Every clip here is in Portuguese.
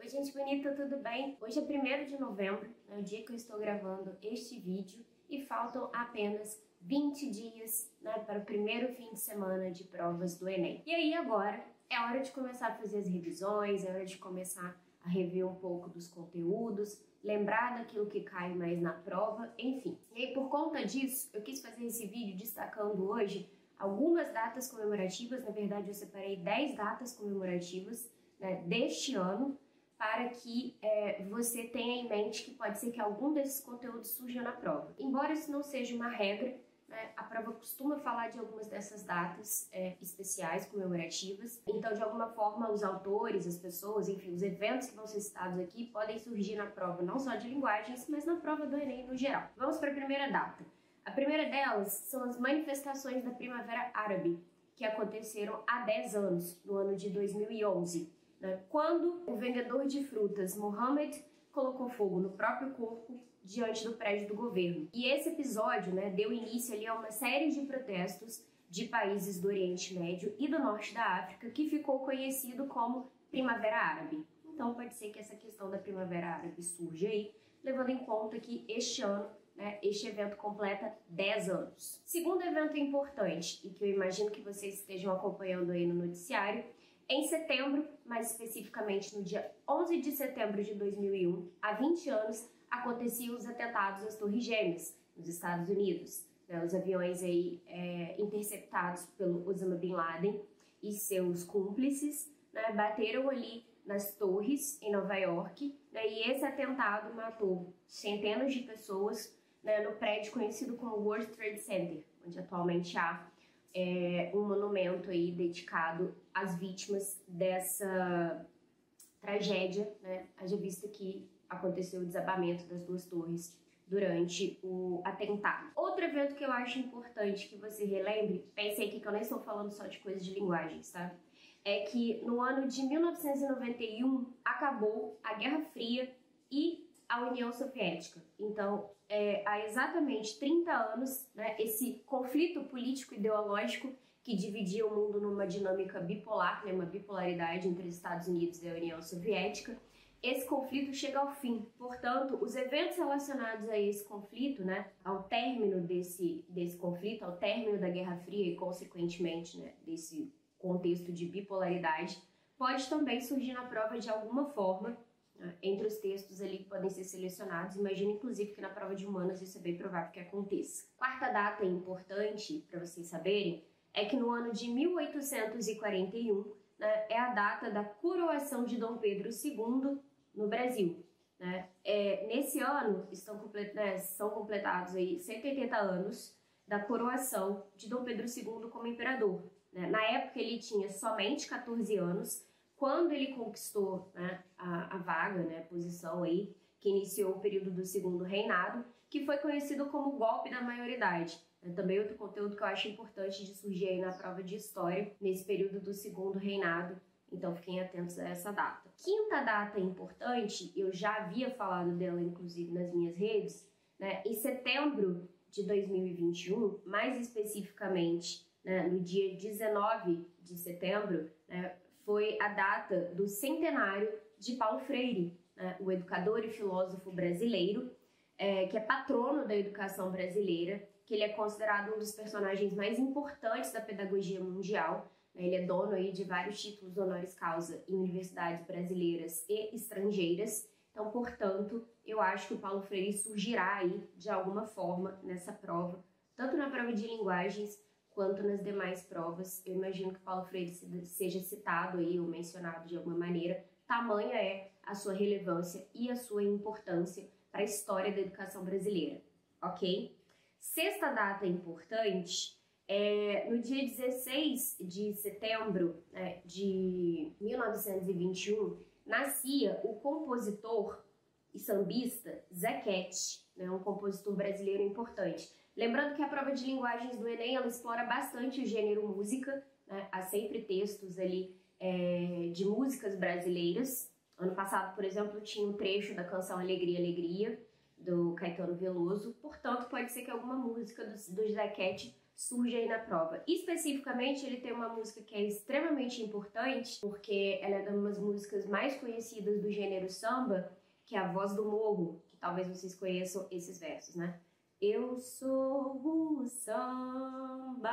Oi gente bonita, tudo bem? Hoje é 1º de novembro, é o dia que eu estou gravando este vídeo e faltam apenas 20 dias para o primeiro fim de semana de provas do Enem. E aí agora é hora de começar a fazer as revisões, é hora de começar a rever um pouco dos conteúdos, lembrar daquilo que cai mais na prova, enfim. E aí por conta disso, eu quis fazer esse vídeo destacando hoje algumas datas comemorativas, na verdade eu separei 10 datas comemorativas deste ano, para que você tenha em mente que pode ser que algum desses conteúdos surja na prova. Embora isso não seja uma regra, a prova costuma falar de algumas dessas datas especiais, comemorativas. Então, de alguma forma, os autores, as pessoas, enfim, os eventos que vão ser citados aqui podem surgir na prova, não só de linguagens, mas na prova do Enem no geral. Vamos para a primeira data. A primeira delas são as manifestações da Primavera Árabe, que aconteceram há 10 anos, no ano de 2011. Quando o vendedor de frutas Mohamed colocou fogo no próprio corpo diante do prédio do governo. E esse episódio deu início ali a uma série de protestos de países do Oriente Médio e do Norte da África, que ficou conhecido como Primavera Árabe. Então pode ser que essa questão da Primavera Árabe surja aí, levando em conta que este ano este evento completa 10 anos. Segundo evento importante, e que eu imagino que vocês estejam acompanhando aí no noticiário, em setembro, mais especificamente no dia 11 de setembro de 2001, há 20 anos, aconteciam os atentados às Torres Gêmeas, nos Estados Unidos. Os aviões aí interceptados pelo Osama Bin Laden e seus cúmplices bateram ali nas torres em Nova York, e esse atentado matou centenas de pessoas no prédio conhecido como World Trade Center, onde atualmente há um monumento aí dedicado às vítimas dessa tragédia, haja vista que aconteceu o desabamento das duas torres durante o atentado. Outro evento que eu acho importante que você relembre, pensei aqui que eu nem estou falando só de coisas de linguagens, tá? É que no ano de 1991 acabou a Guerra Fria e a União Soviética. Então, há exatamente 30 anos, esse conflito político-ideológico que dividia o mundo numa dinâmica bipolar, uma bipolaridade entre os Estados Unidos e a União Soviética, esse conflito chega ao fim. Portanto, os eventos relacionados a esse conflito, ao término desse conflito, ao término da Guerra Fria e, consequentemente, desse contexto de bipolaridade, pode também surgir na prova de alguma forma, entre os textos ali que podem ser selecionados. Imagino, inclusive, que na prova de humanas isso é bem provável que aconteça. Quarta data importante, para vocês saberem, é que no ano de 1841 é a data da coroação de Dom Pedro II no Brasil. Nesse ano são completados aí 180 anos da coroação de Dom Pedro II como imperador. Na época ele tinha somente 14 anos, quando ele conquistou a vaga, a posição aí, que iniciou o período do segundo reinado, que foi conhecido como golpe da maioridade. Também outro conteúdo que eu acho importante de surgir aí na prova de história, nesse período do segundo reinado, então fiquem atentos a essa data. Quinta data importante, eu já havia falado dela inclusive nas minhas redes, em setembro de 2021, mais especificamente no dia 19 de setembro, foi a data do centenário de Paulo Freire, o educador e filósofo brasileiro, que é patrono da educação brasileira, que ele é considerado um dos personagens mais importantes da pedagogia mundial. Ele é dono aí de vários títulos honoris causa em universidades brasileiras e estrangeiras. Então, portanto, eu acho que o Paulo Freire surgirá aí de alguma forma nessa prova, tanto na prova de linguagens quanto nas demais provas. Eu imagino que Paulo Freire seja citado aí ou mencionado de alguma maneira. Tamanha é a sua relevância e a sua importância para a história da educação brasileira, ok? Sexta data importante é no dia 16 de setembro de 1921, nascia o compositor e sambista Zequete, um compositor brasileiro importante. Lembrando que a prova de linguagens do Enem ela explora bastante o gênero música, há sempre textos ali de músicas brasileiras. Ano passado, por exemplo, tinha um trecho da canção Alegria, Alegria, do Caetano Veloso. Portanto, pode ser que alguma música do Zequete surge aí na prova. Especificamente, ele tem uma música que é extremamente importante, porque ela é uma das músicas mais conhecidas do gênero samba, que é A Voz do Morro, que talvez vocês conheçam esses versos, né? Eu sou o samba,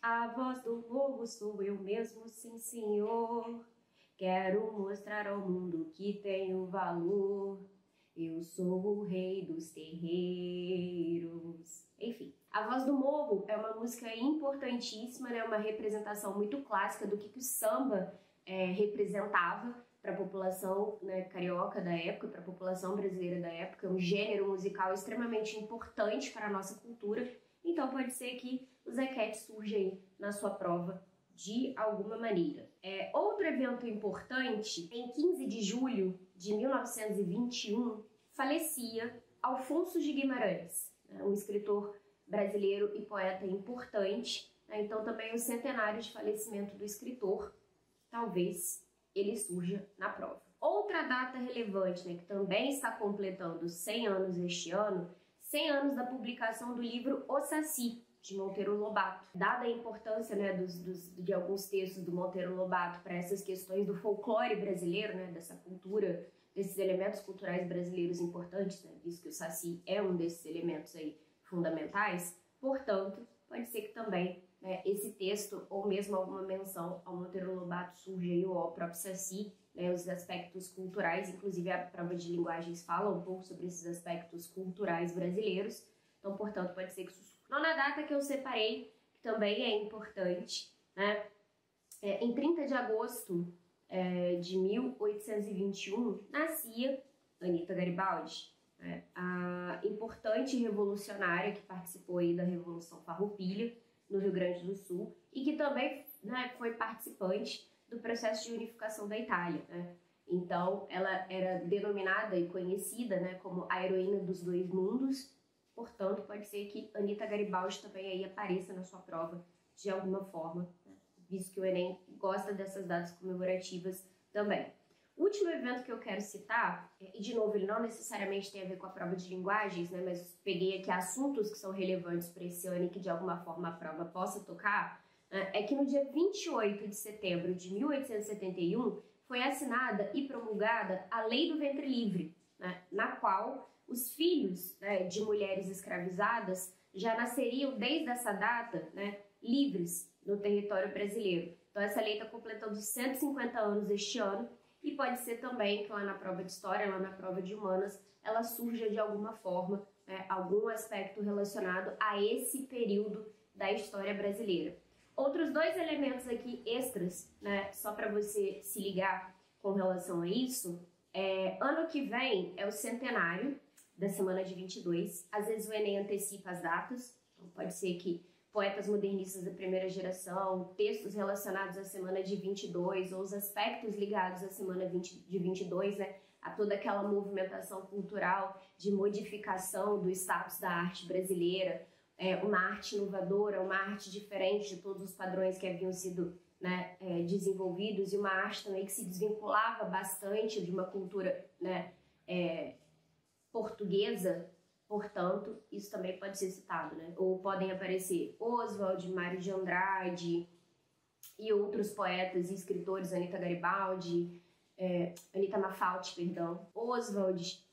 a voz do morro sou eu mesmo, sim senhor. Quero mostrar ao mundo que tenho valor. Eu sou o rei dos terreiros. Enfim, A Voz do Morro é uma música importantíssima, né? Uma representação muito clássica do que o samba representava para a população, né, carioca da época, para a população brasileira da época. É um gênero musical extremamente importante para a nossa cultura. Então pode ser que o Zequete surja aí na sua prova de alguma maneira. Outro evento importante, em 15 de julho de 1921, falecia Alfonso de Guimarães, um escritor brasileiro e poeta importante. Então também o centenário de falecimento do escritor, talvez ele surja na prova. Outra data relevante, né, que também está completando 100 anos este ano, 100 anos da publicação do livro O Saci, de Monteiro Lobato. Dada a importância, né, de alguns textos do Monteiro Lobato para essas questões do folclore brasileiro, né, dessa cultura, desses elementos culturais brasileiros importantes, né, visto que o Saci é um desses elementos aí fundamentais, portanto, pode ser que também, né, esse texto ou mesmo alguma menção ao Monteiro Lobato surja aí, ou ao próprio Saci, né, os aspectos culturais, inclusive a prova de linguagens fala um pouco sobre esses aspectos culturais brasileiros, então, portanto, pode ser que isso surja. Nona data que eu separei, que também é importante, né, em 30 de agosto de 1821, nascia Anita Garibaldi, né, a importante revolucionária que participou aí da Revolução Farroupilha, no Rio Grande do Sul, e que também, né, foi participante do processo de unificação da Itália, né? Então, ela era denominada e conhecida, né, como a heroína dos dois mundos. Portanto, pode ser que Anita Garibaldi também aí apareça na sua prova de alguma forma, né, visto que o Enem gosta dessas datas comemorativas também. O último evento que eu quero citar, e de novo ele não necessariamente tem a ver com a prova de linguagens, né, mas peguei aqui assuntos que são relevantes para esse ano e que de alguma forma a prova possa tocar, é que no dia 28 de setembro de 1871 foi assinada e promulgada a Lei do Ventre Livre, né, na qual os filhos, né, de mulheres escravizadas já nasceriam desde essa data, né, livres no território brasileiro. Então essa lei está completando 150 anos este ano e pode ser também que lá na prova de história, lá na prova de humanas, ela surja de alguma forma, né, algum aspecto relacionado a esse período da história brasileira. Outros dois elementos aqui extras, né, só para você se ligar com relação a isso, ano que vem é o centenário da semana de 22, às vezes o Enem antecipa as datas, então pode ser que poetas modernistas da primeira geração, textos relacionados à semana de 22, ou os aspectos ligados à semana de 22, né, a toda aquela movimentação cultural de modificação do status da arte brasileira, uma arte inovadora, uma arte diferente de todos os padrões que haviam sido, né, desenvolvidos, e uma arte também que se desvinculava bastante de uma cultura, né, portuguesa. Portanto, isso também pode ser citado, né? Ou podem aparecer Oswald, Mário de Andrade e outros poetas e escritores, Anita Garibaldi, Anita Malfatti, perdão, Oswald,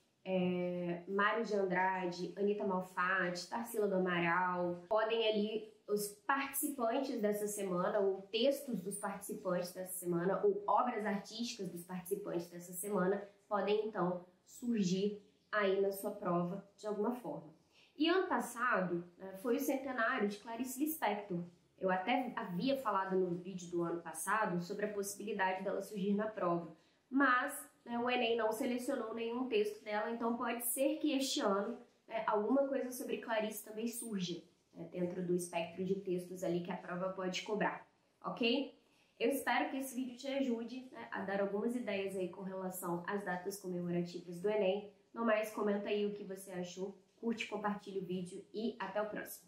Mário de Andrade, Anita Malfatti, Tarsila do Amaral. Podem ali os participantes dessa semana, ou textos dos participantes dessa semana, ou obras artísticas dos participantes dessa semana, podem então surgir aí na sua prova de alguma forma. E ano passado, né, foi o centenário de Clarice Lispector. Eu até havia falado no vídeo do ano passado sobre a possibilidade dela surgir na prova, mas, né, o Enem não selecionou nenhum texto dela, então pode ser que este ano, né, alguma coisa sobre Clarice também surja, né, dentro do espectro de textos ali que a prova pode cobrar, ok? Eu espero que esse vídeo te ajude, né, a dar algumas ideias aí com relação às datas comemorativas do Enem. No mais, comenta aí o que você achou, curte, compartilha o vídeo e até o próximo.